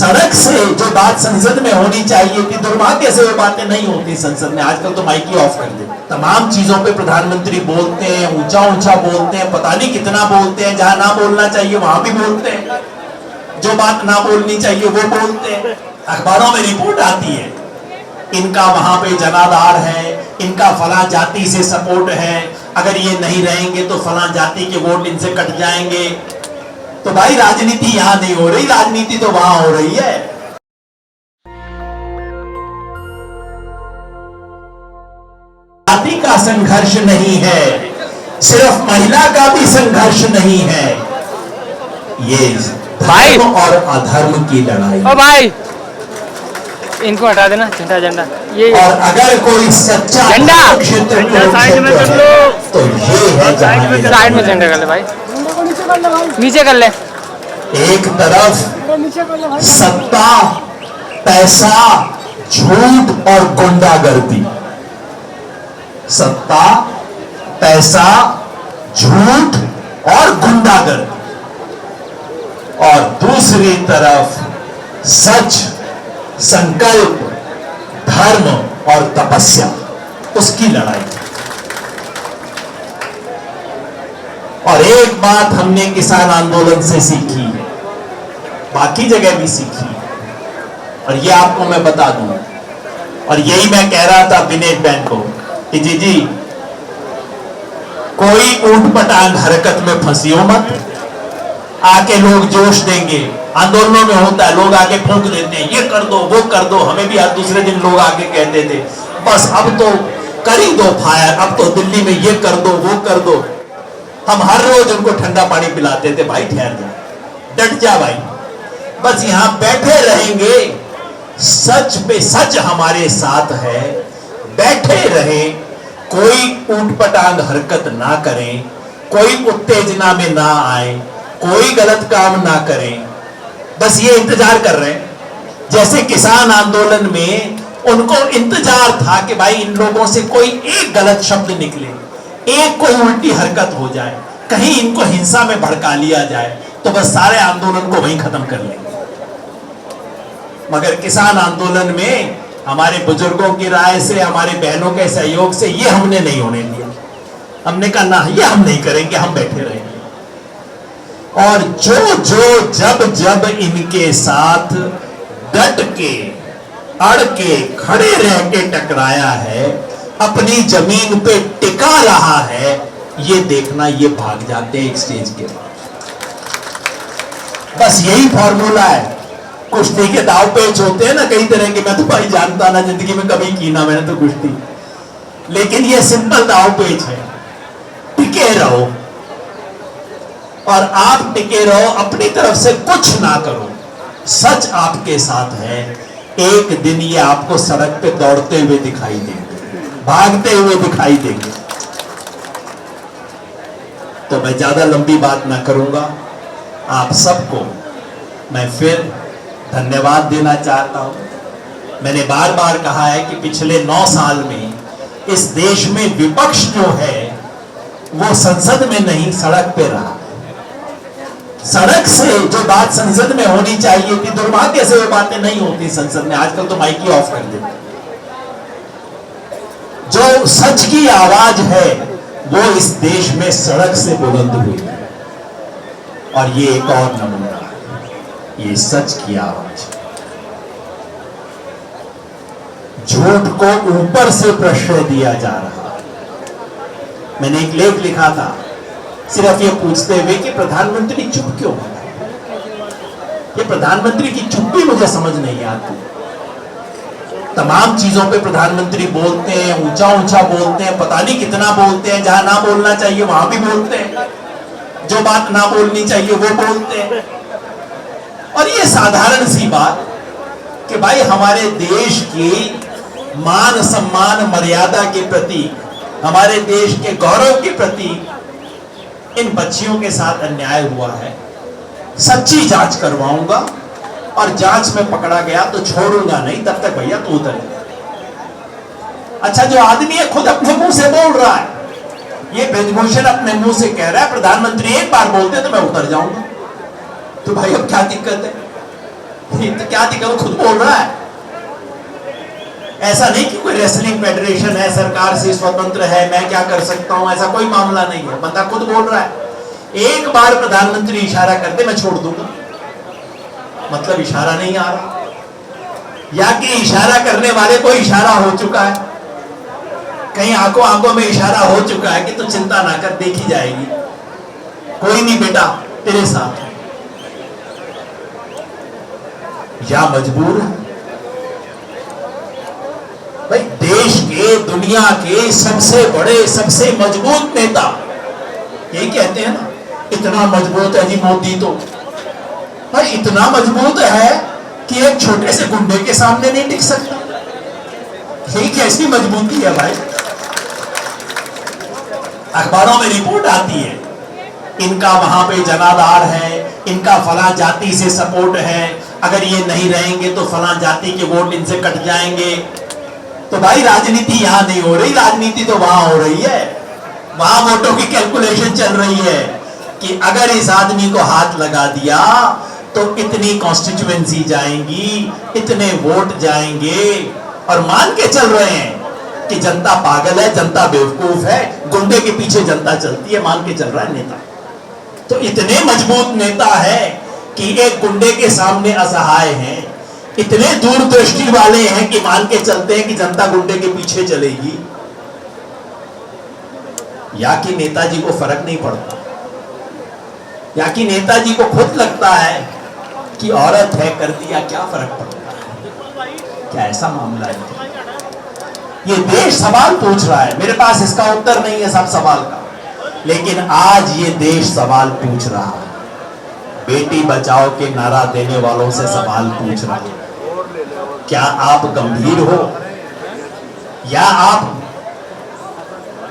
सड़क से जो बात संसद में होनी चाहिए थी, दुर्भाग्य से वो बातें नहीं होती संसद में। आजकल तो माइक ही ऑफ कर दे। तमाम चीजों पे प्रधानमंत्री बोलते हैं, ऊंचा ऊंचा बोलते हैं, पता नहीं कितना बोलते हैं। जहां ना बोलना चाहिए वहां भी बोलते हैं, जो बात ना बोलनी चाहिए वो बोलते हैं। अखबारों में रिपोर्ट आती है, इनका वहां पे जनाधार है, इनका फला जाति से सपोर्ट है, अगर ये नहीं रहेंगे तो फला जाति के वोट इनसे कट जाएंगे। तो भाई राजनीति यहां नहीं हो रही, राजनीति तो वहां हो रही है। जाति का संघर्ष नहीं है, सिर्फ महिला का भी संघर्ष नहीं है, ये धर्म और अधर्म की लड़ाई। ओ भाई इनको हटा देना, झंडा झंडा ये। और अगर कोई सच्चा झंडा क्षेत्र साइड में कर लो, तो ये है साइड में झंडा कर ले भाई, नीचे कर ले। एक तरफ सत्ता, पैसा, झूठ और गुंडागर्दी, सत्ता, पैसा, झूठ और गुंडागर्दी, और दूसरी तरफ सच, संकल्प, धर्म और तपस्या, उसकी लड़ाई। और एक बात हमने किसान आंदोलन से सीखी है, बाकी जगह भी सीखी है, और ये आपको मैं बता दूं। और यही मैं कह रहा था विनेश बहन को कि जी कोई ऊंट पटांग हरकत में फंसियो मत। आके लोग जोश देंगे, आंदोलनों में होता है, लोग आके फूंक देते हैं, ये कर दो वो कर दो। हमें भी दूसरे दिन लोग आके कहते थे बस अब तो कर ही दो फायर, अब तो दिल्ली में ये कर दो वो कर दो। हम हर रोज उनको ठंडा पानी पिलाते थे, भाई ठहर जा, डट जा भाई, बस यहां बैठे रहेंगे, सच पे सच हमारे साथ है, बैठे रहे, कोई ऊटपटांग हरकत ना करें, कोई उत्तेजना में ना आए, कोई गलत काम ना करें, बस ये इंतजार कर रहे हैं। जैसे किसान आंदोलन में उनको इंतजार था कि भाई इन लोगों से कोई एक गलत शब्द निकले, एक कोई उल्टी हरकत हो जाए, कहीं इनको हिंसा में भड़का लिया जाए, तो बस सारे आंदोलन को वहीं खत्म कर लेंगे। मगर किसान आंदोलन में हमारे बुजुर्गों की राय से, हमारे बहनों के सहयोग से ये हमने नहीं होने दिया। हमने कहा ना, ये हम नहीं करेंगे, हम बैठे रहेंगे। और जो जब इनके साथ डट के, अड़ के, खड़े रह के टकराया है, अपनी जमीन पे टिका रहा है, ये देखना ये भाग जाते हैं एक स्टेज के बाद। बस यही फॉर्मूला है। कुश्ती के दाव पेच होते हैं ना कई तरह के, मैं तो भाई जानता ना, जिंदगी में कभी की ना मैंने तो कुश्ती, लेकिन ये सिंपल दाव पेच है, टिके रहो। और आप टिके रहो, अपनी तरफ से कुछ ना करो, सच आपके साथ है। एक दिन ये आपको सड़क पे दौड़ते हुए दिखाई देंगे, भागते हुए दिखाई देंगे। तो मैं ज्यादा लंबी बात ना करूंगा, आप सबको मैं फिर धन्यवाद देना चाहता हूं। मैंने बार बार कहा है कि पिछले 9 साल में इस देश में विपक्ष जो है वो संसद में नहीं, सड़क पे रहा। सड़क से जो बात संसद में होनी चाहिए थी, दुर्भाग्य से वो बातें नहीं होती संसद में। आजकल तो माइक ही ऑफ कर देते। जो सच की आवाज है वो इस देश में सड़क से बुलंद हुई है, और ये एक और नमूना है, ये सच की आवाज। झूठ को ऊपर से प्रश्रय दिया जा रहा। मैंने एक लेख लिखा था सिर्फ ये पूछते हुए कि प्रधानमंत्री चुप क्यों है। ये प्रधानमंत्री की चुप्पी मुझे समझ नहीं आती। तमाम चीजों पे प्रधानमंत्री बोलते हैं, ऊंचा ऊंचा बोलते हैं, पता नहीं कितना बोलते हैं, जहां ना बोलना चाहिए वहां भी बोलते हैं, जो बात ना बोलनी चाहिए वो बोलते हैं। और ये साधारण सी बात कि भाई हमारे देश की मान सम्मान मर्यादा के प्रति, हमारे देश के गौरव के प्रति इन बच्चियों के साथ अन्याय हुआ है, सच्ची जांच करवाऊंगा, और जांच में पकड़ा गया तो छोड़ूंगा नहीं, तब तक भैया तू उतर। अच्छा, जो आदमी है खुद अपने मुंह से बोल रहा है, ये ब्रजभूषण अपने मुंह से कह रहा है प्रधानमंत्री एक बार बोलते तो मैं उतर जाऊंगा, तो भाई अब क्या दिक्कत है? तो क्या दिखा, वो खुद बोल रहा है। ऐसा नहीं कि कोई रेसलिंग फेडरेशन है, सरकार से स्वतंत्र है, मैं क्या कर सकता हूं, ऐसा कोई मामला नहीं है। बंदा खुद बोल रहा है। एक बार प्रधानमंत्री इशारा करते मैं छोड़ दूंगा, मतलब इशारा नहीं आ रहा, या कि इशारा करने वाले को इशारा हो चुका है, कहीं आंखों आंखों में इशारा हो चुका है कि तू चिंता ना कर, देखी जाएगी, कोई नहीं बेटा तेरे साथ है। या मजबूर है भाई, देश के, दुनिया के सबसे बड़े, सबसे मजबूत नेता यही कहते हैं ना, इतना मजबूत है जी मोदी, तो भाई इतना मजबूत है कि एक छोटे से गुंडे के सामने नहीं टिक सकता। यही कैसी मजबूती है भाई। अखबारों में रिपोर्ट आती है, इनका वहां पे जनाधार है, इनका फला जाति से सपोर्ट है, अगर ये नहीं रहेंगे तो फला जाति के वोट इनसे कट जाएंगे। तो भाई राजनीति यहां नहीं हो रही, राजनीति तो वहां हो रही है। वहां वोटों की कैलकुलेशन चल रही है कि अगर इस आदमी को हाथ लगा दिया तो इतनी कॉन्स्टिट्यूएंसी जाएंगी, इतने वोट जाएंगे, और मान के चल रहे हैं कि जनता पागल है, जनता बेवकूफ है, गुंडे के पीछे जनता चलती है, मान के चल रहा है नेता। तो इतने मजबूत नेता है कि एक गुंडे के सामने असहाय हैं, इतने दूरदृष्टि वाले हैं कि मान के चलते हैं कि जनता गुंडे के पीछे चलेगी। या कि नेताजी को फर्क नहीं पड़ता, या कि नेताजी को खुद लगता है कि औरत है, कर दिया, क्या फर्क पड़ता है। क्या ऐसा मामला है? ये देश सवाल पूछ रहा है, मेरे पास इसका उत्तर नहीं है सब सवाल का, लेकिन आज ये देश सवाल पूछ रहा है। बेटी बचाओ के नारा देने वालों से सवाल पूछ रहा है, क्या आप गंभीर हो, या आप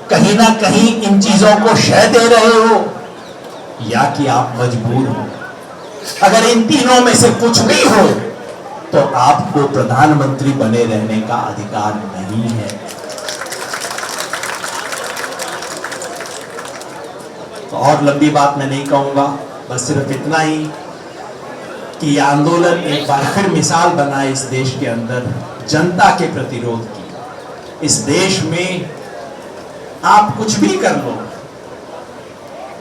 कहीं ना कहीं इन चीजों को शह दे रहे हो, या कि आप मजबूर हो। अगर इन तीनों में से कुछ भी हो तो आपको प्रधानमंत्री बने रहने का अधिकार नहीं है। तो और लंबी बात मैं नहीं कहूंगा, बस सिर्फ इतना ही कि यह आंदोलन एक बार फिर मिसाल बना इस देश के अंदर जनता के प्रतिरोध की। इस देश में आप कुछ भी कर लो,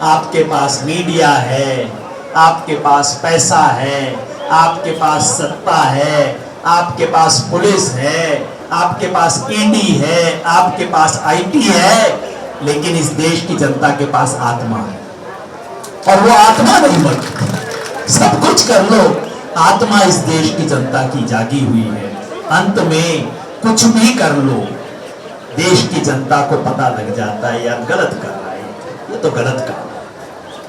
आपके पास मीडिया है, आपके पास पैसा है, आपके पास सत्ता है, आपके पास पुलिस है, आपके पास ईडी है, आपके पास आईटी है, लेकिन इस देश की जनता के पास आत्मा है, और वो आत्मा नहीं मरती। सब कुछ कर लो, आत्मा इस देश की जनता की जागी हुई है। अंत में कुछ भी कर लो, देश की जनता को पता लग जाता है यार गलत कर रहा है, ये तो गलत काम है।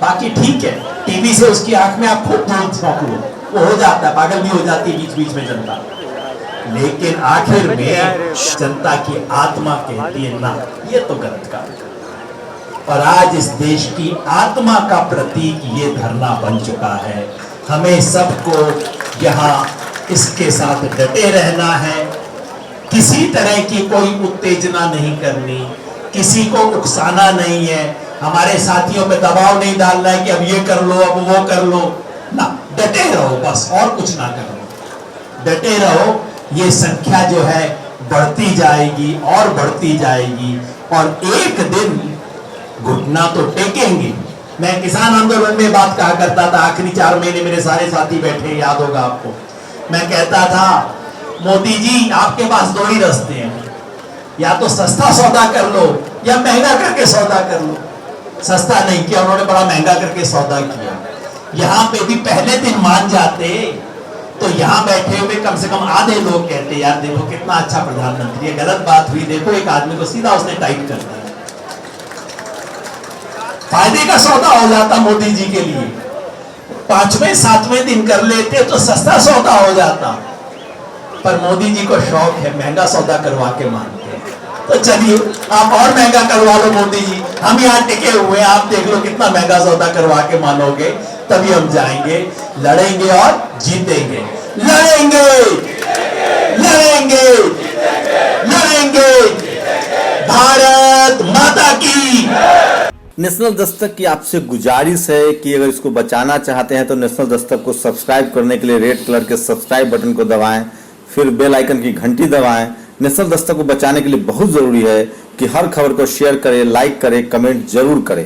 बाकी ठीक है, टीवी से उसकी आंख में आप खूब धूल झोंक लो, वो हो जाता है, पागल भी हो जाती है बीच बीच में जनता, लेकिन आखिर में जनता की आत्मा कहती है ना, ये तो गलत काम है। और आज इस देश की आत्मा का प्रतीक ये धरना बन चुका है। हमें सबको यहाँ इसके साथ डटे रहना है, किसी तरह की कोई उत्तेजना नहीं करनी, किसी को उकसाना नहीं है, हमारे साथियों पे दबाव नहीं डालना है कि अब ये कर लो, अब वो कर लो, ना, डटे रहो बस, और कुछ ना करो, डटे रहो। ये संख्या जो है बढ़ती जाएगी और बढ़ती जाएगी, और एक दिन घुटना तो टेकेंगे। मैं किसान आंदोलन में बात कहा करता था, आखिरी 4 महीने मेरे सारे साथी बैठे, याद होगा आपको, मैं कहता था मोदी जी आपके पास 2 ही रास्ते हैं, या तो सस्ता सौदा कर लो या महंगा करके सौदा कर लो। सस्ता नहीं किया उन्होंने, बड़ा महंगा करके सौदा किया। यहाँ पे भी पहले दिन मान जाते तो यहाँ बैठे हुए कम से कम आधे लोग कहते यार देखो कितना अच्छा प्रधानमंत्री है, गलत बात हुई, देखो एक आदमी को सीधा उसने टाइट कर दिया। फायदे का सौदा हो जाता मोदी जी के लिए, 5वें 7वें दिन कर लेते तो सस्ता सौदा हो जाता, पर मोदी जी को शौक है महंगा सौदा करवा के मानते हैं। तो चलिए आप और महंगा करवा लो मोदी जी, हम यहाँ टिके हुए हैं, आप देख लो कितना महंगा सौदा करवा के मानोगे, तभी हम जाएंगे, लड़ेंगे और जीतेंगे, लड़ेंगे लड़ेंगे लड़ेंगे। भारत माता की। नेशनल दस्तक की आपसे गुजारिश है कि अगर इसको बचाना चाहते हैं तो नेशनल दस्तक को सब्सक्राइब करने के लिए रेड कलर के सब्सक्राइब बटन को दबाएं, फिर बेल आइकन की घंटी दबाएं। नेशनल दस्तक को बचाने के लिए बहुत ज़रूरी है कि हर खबर को शेयर करें, लाइक करें, कमेंट जरूर करें।